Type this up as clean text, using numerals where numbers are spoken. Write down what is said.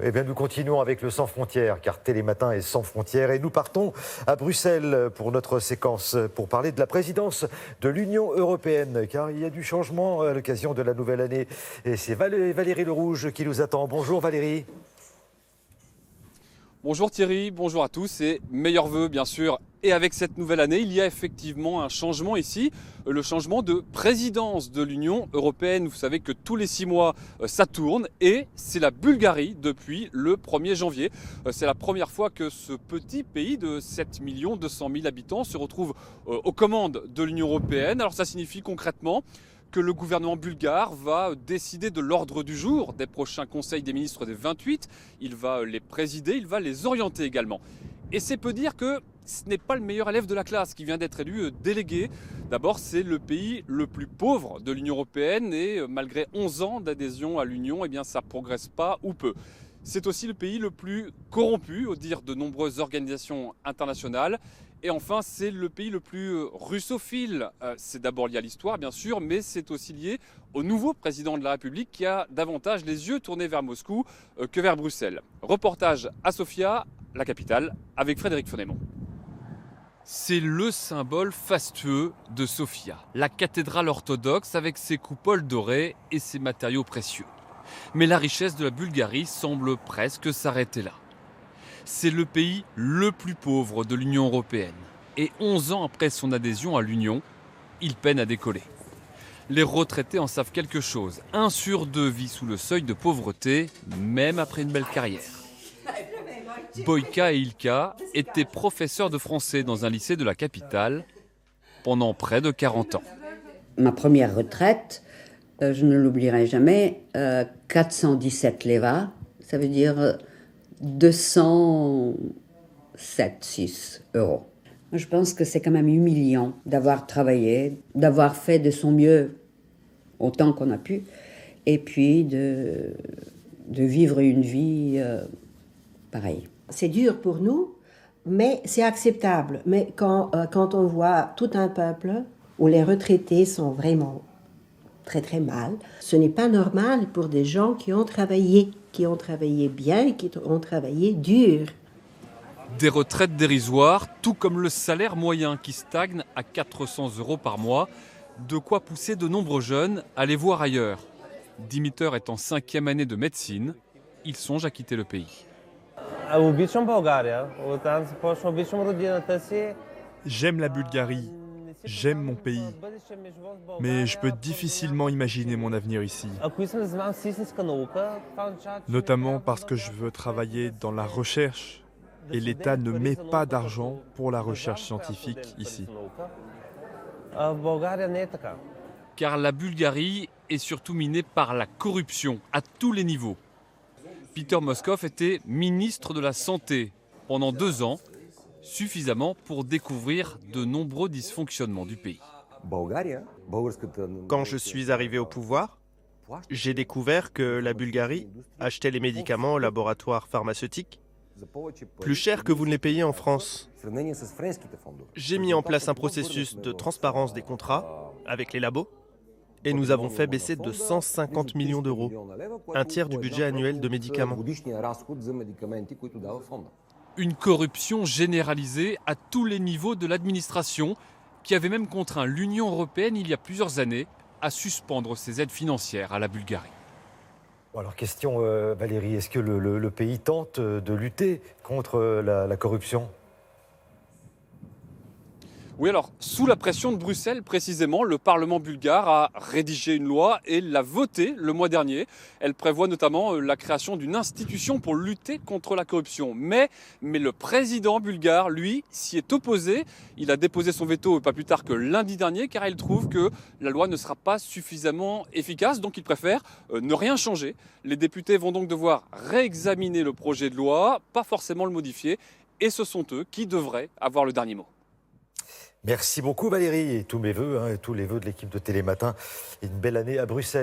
Eh bien, nous continuons avec le Sans Frontières, car Télématin est sans frontières. Et nous partons à Bruxelles pour notre séquence, pour parler de la présidence de l'Union européenne, car il y a du changement à l'occasion de la nouvelle année. Et c'est Valérie Le Rouge qui nous attend. Bonjour Valérie. Bonjour Thierry, bonjour à tous et meilleurs vœux bien sûr. Et avec cette nouvelle année, il y a effectivement un changement ici, le changement de présidence de l'Union européenne. Vous savez que tous les 6 mois, ça tourne et c'est la Bulgarie depuis le 1er janvier. C'est la première fois que ce petit pays de 7 200 000 habitants se retrouve aux commandes de l'Union européenne. Alors ça signifie concrètement que le gouvernement bulgare va décider de l'ordre du jour des prochains conseils des ministres des 28. Il va les présider, il va les orienter également. Et c'est peu dire que ce n'est pas le meilleur élève de la classe qui vient d'être élu délégué. D'abord, c'est le pays le plus pauvre de l'Union européenne et malgré 11 ans d'adhésion à l'Union, eh bien, ça ne progresse pas ou peu. C'est aussi le pays le plus corrompu, au dire de nombreuses organisations internationales. Et enfin, c'est le pays le plus russophile. C'est d'abord lié à l'histoire, bien sûr, mais c'est aussi lié au nouveau président de la République qui a davantage les yeux tournés vers Moscou que vers Bruxelles. Reportage à Sofia, la capitale, avec Frédéric Fenémont. C'est le symbole fastueux de Sofia, la cathédrale orthodoxe avec ses coupoles dorées et ses matériaux précieux. Mais la richesse de la Bulgarie semble presque s'arrêter là. C'est le pays le plus pauvre de l'Union européenne. Et 11 ans après son adhésion à l'Union, il peine à décoller. Les retraités en savent quelque chose. 1 sur 2 vit sous le seuil de pauvreté, même après une belle carrière. Boyka et Ilka étaient professeurs de français dans un lycée de la capitale pendant près de 40 ans. Ma première retraite, je ne l'oublierai jamais, 417 leva, ça veut dire 207,6 euros. Je pense que c'est quand même humiliant d'avoir travaillé, d'avoir fait de son mieux autant qu'on a pu, et puis de vivre une vie pareille. C'est dur pour nous, mais c'est acceptable. Mais quand on voit tout un peuple où les retraités sont vraiment très très mal, ce n'est pas normal pour des gens qui ont travaillé bien et qui ont travaillé dur. Des retraites dérisoires, tout comme le salaire moyen qui stagne à 400 euros par mois, de quoi pousser de nombreux jeunes à les voir ailleurs. Dimitar est en 5e année de médecine, il songe à quitter le pays. J'aime la Bulgarie, j'aime mon pays, mais je peux difficilement imaginer mon avenir ici. Notamment parce que je veux travailler dans la recherche et l'État ne met pas d'argent pour la recherche scientifique ici. Car la Bulgarie est surtout minée par la corruption à tous les niveaux. Peter Moskov était ministre de la Santé pendant 2 ans, suffisamment pour découvrir de nombreux dysfonctionnements du pays. Quand je suis arrivé au pouvoir, j'ai découvert que la Bulgarie achetait les médicaments aux laboratoires pharmaceutiques plus cher que vous ne les payez en France. J'ai mis en place un processus de transparence des contrats avec les labos et nous avons fait baisser de 150 millions d'euros, un tiers du budget annuel de médicaments. Une corruption généralisée à tous les niveaux de l'administration qui avait même contraint l'Union européenne il y a plusieurs années à suspendre ses aides financières à la Bulgarie. Bon, alors question Valérie, est-ce que le pays tente de lutter contre la corruption ? Oui, alors, sous la pression de Bruxelles, précisément, le Parlement bulgare a rédigé une loi et l'a votée le mois dernier. Elle prévoit notamment la création d'une institution pour lutter contre la corruption. Mais le président bulgare, lui, s'y est opposé. Il a déposé son veto pas plus tard que lundi dernier, car il trouve que la loi ne sera pas suffisamment efficace. Donc il préfère ne rien changer. Les députés vont donc devoir réexaminer le projet de loi, pas forcément le modifier. Et ce sont eux qui devraient avoir le dernier mot. Merci beaucoup Valérie et tous mes vœux, tous les vœux de l'équipe de Télématin. Une belle année à Bruxelles.